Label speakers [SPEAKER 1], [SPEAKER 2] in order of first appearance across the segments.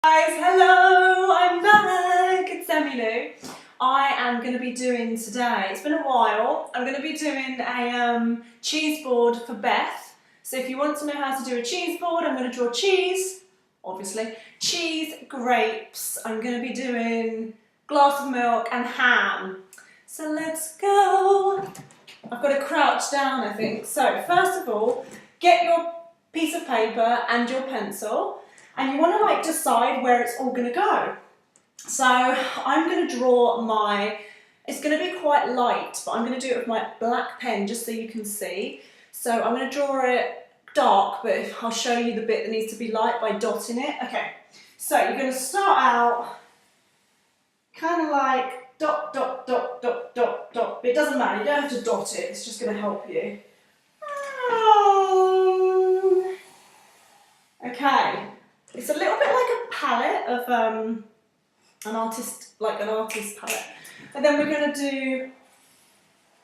[SPEAKER 1] Guys, hello, I'm back, it's Emmylou. I am going to be doing today, it's been a while, I'm going to be doing a cheese board for Beth. So if you want to know how to do a cheese board, I'm going to draw cheese, obviously, cheese, grapes, I'm going to be doing glass of milk and ham. So let's go. I've got to crouch down, I think. So first of all, get your piece of paper and your pencil. And you want to decide where it's all going to go. So I'm going to draw it's going to be quite light, but I'm going to do it with my black pen just so you can see. So I'm going to draw it dark, but I'll show you the bit that needs to be light by dotting it. Okay, so you're going to start out kind of like dot, dot, dot, dot, dot, dot. But it doesn't matter, you don't have to dot it, it's just going to help you. Okay. It's a little bit like a palette of an artist palette. And then we're going to do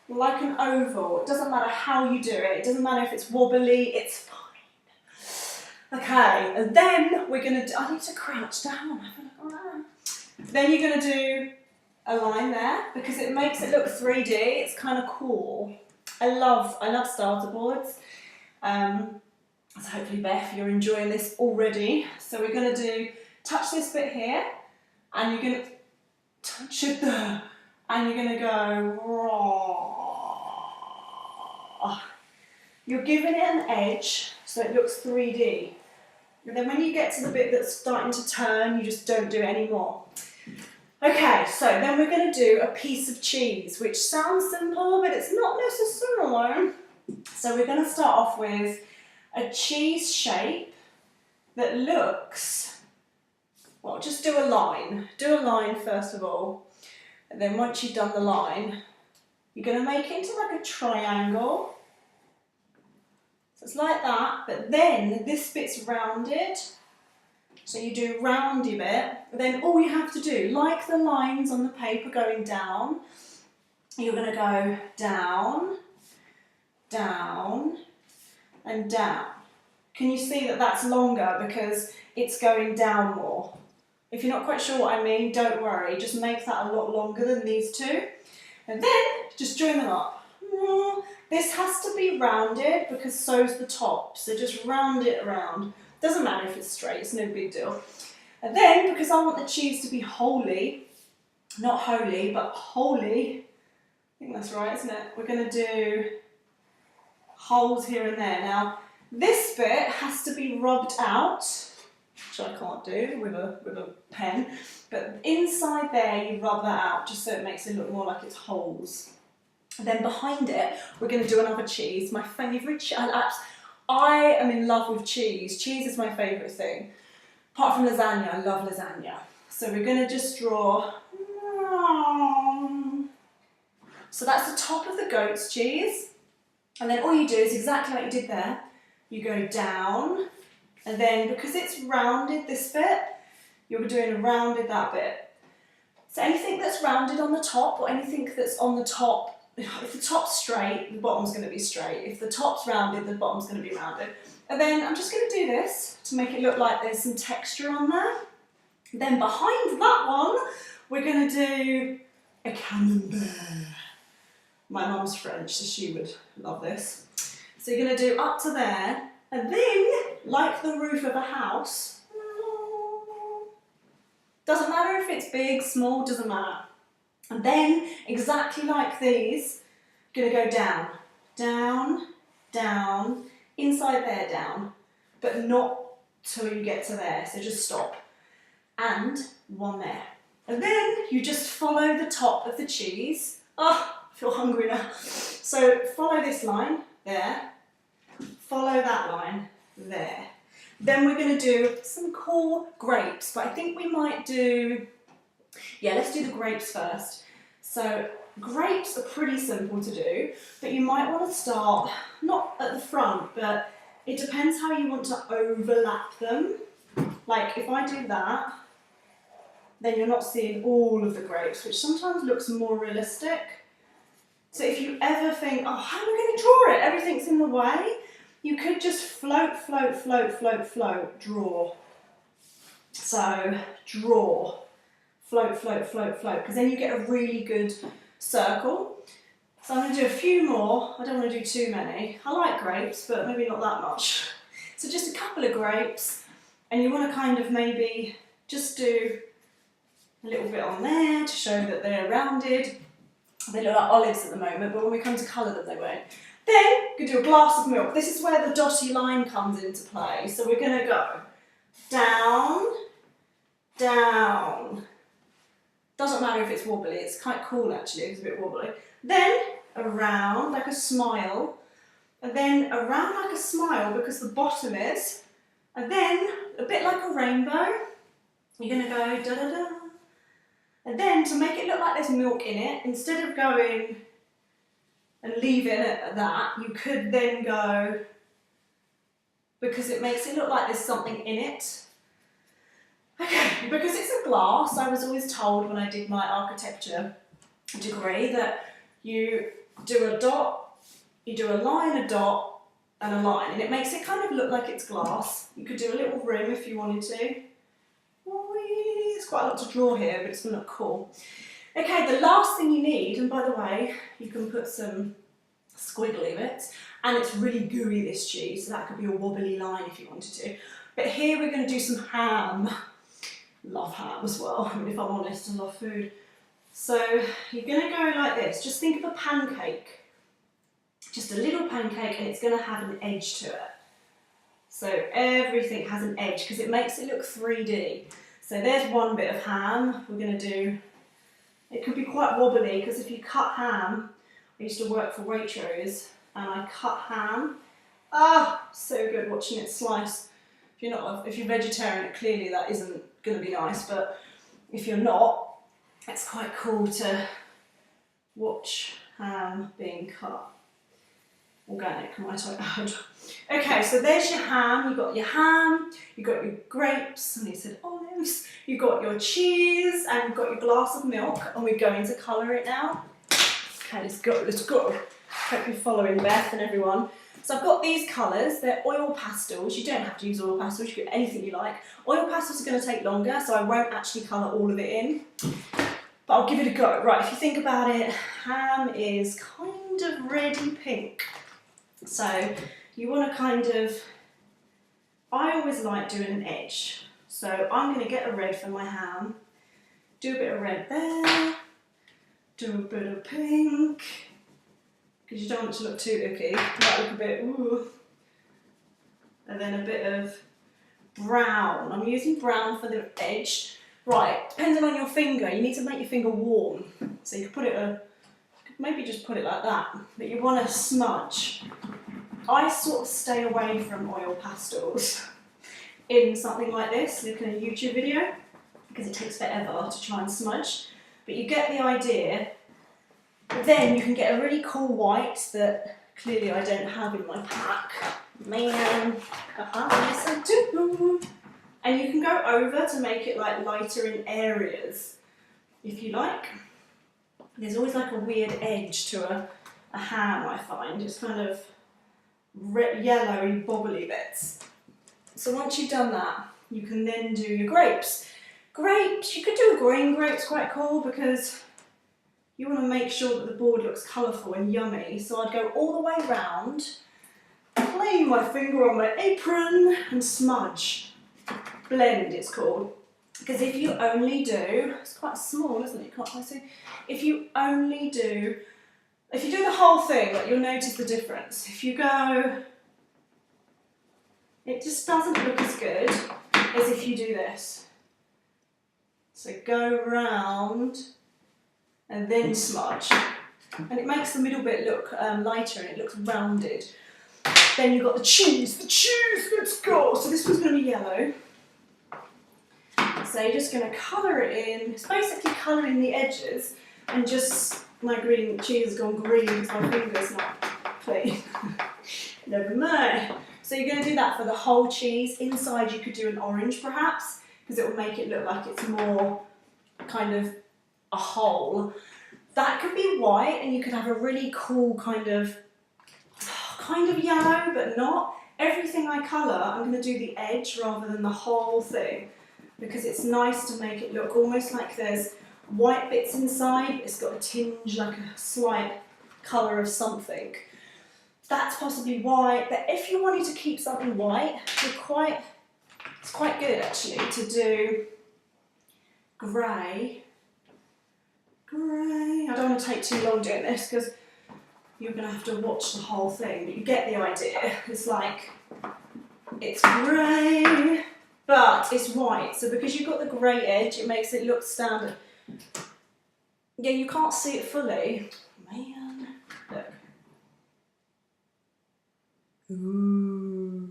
[SPEAKER 1] like an oval. It doesn't matter how you do it. It doesn't matter if it's wobbly, it's fine. Okay, and then we're going to do, I need to crouch down. Then you're going to do a line there because it makes it look 3D. It's kind of cool. I love starter boards. So hopefully, Beth, you're enjoying this already. So we're going to touch this bit here, and you're going to touch it there, and you're going to go raw. You're giving it an edge so it looks 3D. And then when you get to the bit that's starting to turn, you just don't do it anymore. Okay, so then we're going to do a piece of cheese, which sounds simple, but it's not necessarily. So we're going to start off with a cheese shape that looks, well, just do a line. Do a line first of all, and then once you've done the line, you're going to make it into like a triangle. So it's like that, but then this bit's rounded. So you do roundy bit, then all you have to do, like the lines on the paper going down, you're going to go down, down, and down. Can you see that that's longer because it's going down more? If you're not quite sure what I mean, don't worry, just make that a lot longer than these two. And then just join them up. This has to be rounded because so's the top, so just round it around. Doesn't matter if it's straight, it's no big deal. And then, because I want the cheese to be holy, not holy, but holy, I think that's right, isn't it? We're going to do holes here and there. Now, this bit has to be rubbed out, which I can't do with a pen, but inside there you rub that out just so it makes it look more like it's holes. And then behind it, we're going to do another cheese, my favourite cheese. I am in love with cheese. Cheese is my favourite thing. Apart from lasagna, I love lasagna. So we're going to just draw. So that's the top of the goat's cheese. And then all you do is exactly like you did there. You go down, and then because it's rounded this bit, you're doing a rounded that bit. So anything that's rounded on the top, or anything that's on the top, if the top's straight, the bottom's going to be straight. If the top's rounded, the bottom's going to be rounded. And then I'm just going to do this to make it look like there's some texture on there. Then behind that one, we're going to do a camembert. My mum's French, so she would love this. So you're going to do up to there, and then, like the roof of a house, doesn't matter if it's big, small, doesn't matter. And then, exactly like these, going to go down, down, down, inside there, down, but not till you get to there, so just stop. And one there. And then you just follow the top of the cheese. Oh, I feel hungry now. So follow this line, there. Follow that line, there. Then we're going to do some cool grapes, but I think we might do, yeah, let's do the grapes first. So grapes are pretty simple to do, but you might want to start, not at the front, but it depends how you want to overlap them. Like if I do that, then you're not seeing all of the grapes, which sometimes looks more realistic. So if you ever think, oh, how am I going to draw it? Everything's in the way. You could just float, float, float, float, float, draw. So draw, float, float, float, float, because then you get a really good circle. So I'm going to do a few more. I don't want to do too many. I like grapes, but maybe not that much. So just a couple of grapes, and you want to kind of maybe just do a little bit on there to show that they're rounded. They look like olives at the moment, but when we come to colour them, they won't. Then you can do a glass of milk. This is where the dotty line comes into play. So we're going to go down, down. Doesn't matter if it's wobbly, it's quite cool actually, it's a bit wobbly. Then around like a smile, and then around like a smile because the bottom is, and then a bit like a rainbow. You're going to go da da da. And then to make it look like there's milk in it, instead of going and leaving it at that, you could then go, because it makes it look like there's something in it. Okay, because it's a glass, I was always told when I did my architecture degree that you do a dot, you do a line, a dot, and a line, and it makes it kind of look like it's glass. You could do a little rim if you wanted to. It's quite a lot to draw here, but it's going to look cool. Okay, the last thing you need, and by the way, you can put some squiggly bits, and it's really gooey, this cheese, so that could be a wobbly line if you wanted to. But here we're going to do some ham. Love ham as well, I mean, if I'm honest, I love food. So you're going to go like this. Just think of a pancake. Just a little pancake, and it's going to have an edge to it. So everything has an edge because it makes it look 3D. So there's one bit of ham. We're going to do, it could be quite wobbly because if you cut ham, I used to work for Waitrose and I cut ham. Ah, so good watching it slice. If you're vegetarian, clearly that isn't going to be nice, but if you're not, it's quite cool to watch ham being cut. Organic, might I add. Okay, so there's your ham. You've got your grapes, and he said olives. You've got your cheese, and you've got your glass of milk, and we're going to colour it now. Okay, let's go, let's go. Hope you're following Beth and everyone. So I've got these colours, they're oil pastels. You don't have to use oil pastels, you can get anything you like. Oil pastels are going to take longer, so I won't actually colour all of it in. But I'll give it a go. Right, if you think about it, ham is kind of reddy pink. So you want to kind of, I always like doing an edge. So I'm going to get a red for my ham, do a bit of red there, do a bit of pink, because you don't want it to look too icky, it might look a bit, ooh. And then a bit of brown. I'm using brown for the edge. Right, depending on your finger, you need to make your finger warm. So you can put it, maybe just put it like that, but you want to smudge. I sort of stay away from oil pastels in something like this, look at a YouTube video, because it takes forever to try and smudge, but you get the idea. But then you can get a really cool white that clearly I don't have in my pack. Man, yes I do. And you can go over to make it like lighter in areas, if you like. There's always like a weird edge to a ham, I find. It's kind of yellowy, bobbly bits. So once you've done that, you can then do your grapes. Grapes, you could do a green grape's quite cool because you want to make sure that the board looks colourful and yummy. So I'd go all the way round, lay my finger on my apron and smudge. Blend it's called. Because if you only do, it's quite small, isn't it? Can't I see? If you do the whole thing, like, you'll notice the difference. If you go, it just doesn't look as good as if you do this. So go round and then smudge. And it makes the middle bit look lighter and it looks rounded. Then you've got the cheese, let's go. So this one's going to be yellow. So you're just going to colour it in. It's basically colouring the edges and just, my green cheese has gone green because my finger's not clean. Never mind. So you're going to do that for the whole cheese. Inside you could do an orange perhaps, because it will make it look like it's more kind of a whole. That could be white and you could have a really cool kind of yellow, but not. Everything I colour, I'm going to do the edge rather than the whole thing. because it's nice to make it look almost like there's white bits inside. It's got a tinge, like a slight colour of something. That's possibly white, but if you wanted to keep something white, it's quite good actually to do grey. I don't want to take too long doing this because you're going to have to watch the whole thing, but you get the idea. It's like, it's grey, but it's white. So because you've got the grey edge, it makes it look standard. Yeah, you can't see it fully. Man, look. Ooh.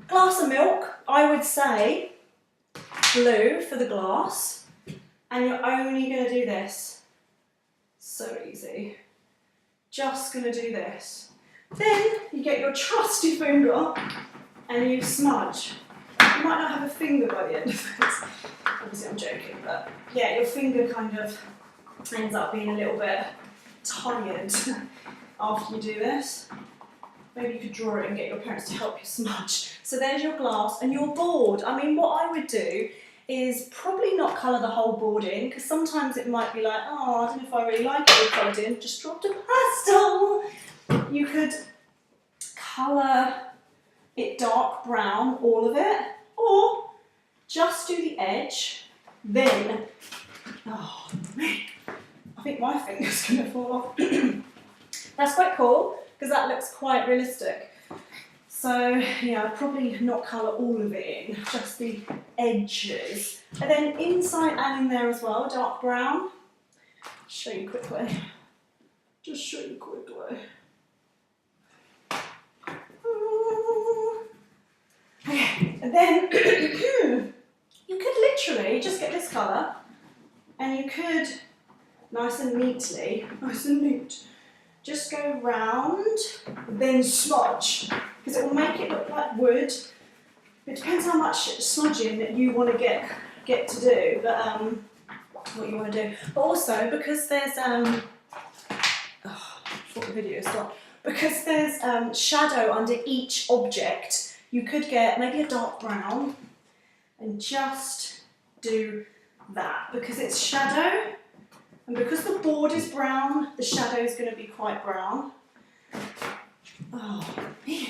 [SPEAKER 1] Glass of milk, I would say blue for the glass, and you're only going to do this. So easy. Just going to do this. Then you get your trusty finger and you smudge. You might not have a finger by the end of this. Obviously I'm joking, but yeah, your finger kind of ends up being a little bit tired after you do this. Maybe you could draw it and get your parents to help you smudge. So there's your glass and your board. I mean, what I would do is probably not colour the whole board in, because sometimes it might be like, oh, I don't know if I really like it all coloured in, just dropped a pastel. You could colour it dark brown, all of it, or just do the edge, then, oh man, I think my finger's going to fall off. That's quite cool, because that looks quite realistic. So yeah, I'd probably not colour all of it in, just the edges. And then inside and in there as well, dark brown. Show you quickly. Just show you quickly. Okay, and then you could literally just get this colour and you could, nice and neat, just go round, then smudge, because it will make it look like wood. It depends how much smudging that you want to get to do, but what you want to do. But also because there's I thought the video stopped. Because there's shadow under each object, you could get maybe a dark brown and just do that, because it's shadow. And because the board is brown, the shadow is going to be quite brown. Oh, man.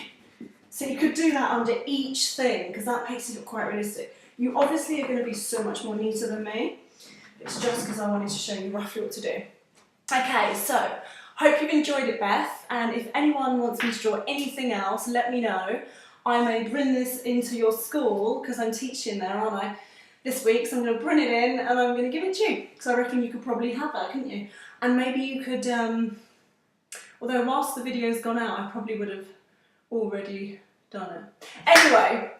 [SPEAKER 1] So you could do that under each thing, because that makes it look quite realistic. You obviously are going to be so much more neater than me. It's just because I wanted to show you roughly what to do. Okay, so hope you've enjoyed it, Beth. And if anyone wants me to draw anything else, let me know. I may bring this into your school, because I'm teaching there, aren't I? This week, so I'm going to bring it in and I'm going to give it to you, because I reckon you could probably have that, couldn't you? And maybe you could, although whilst the video's gone out, I probably would have already done it. Anyway,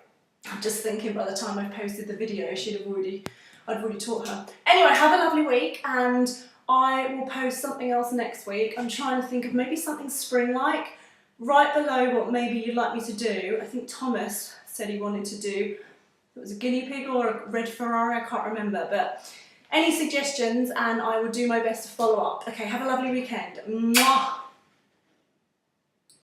[SPEAKER 1] I'm just thinking by the time I've posted the video, I'd already taught her. Anyway, have a lovely week, and I will post something else next week. I'm trying to think of maybe something spring-like. Right below what maybe you'd like me to do, I think Thomas said he wanted to do, it was a guinea pig or a red Ferrari, I can't remember, but any suggestions and I will do my best to follow up. Okay, have a lovely weekend. Mwah!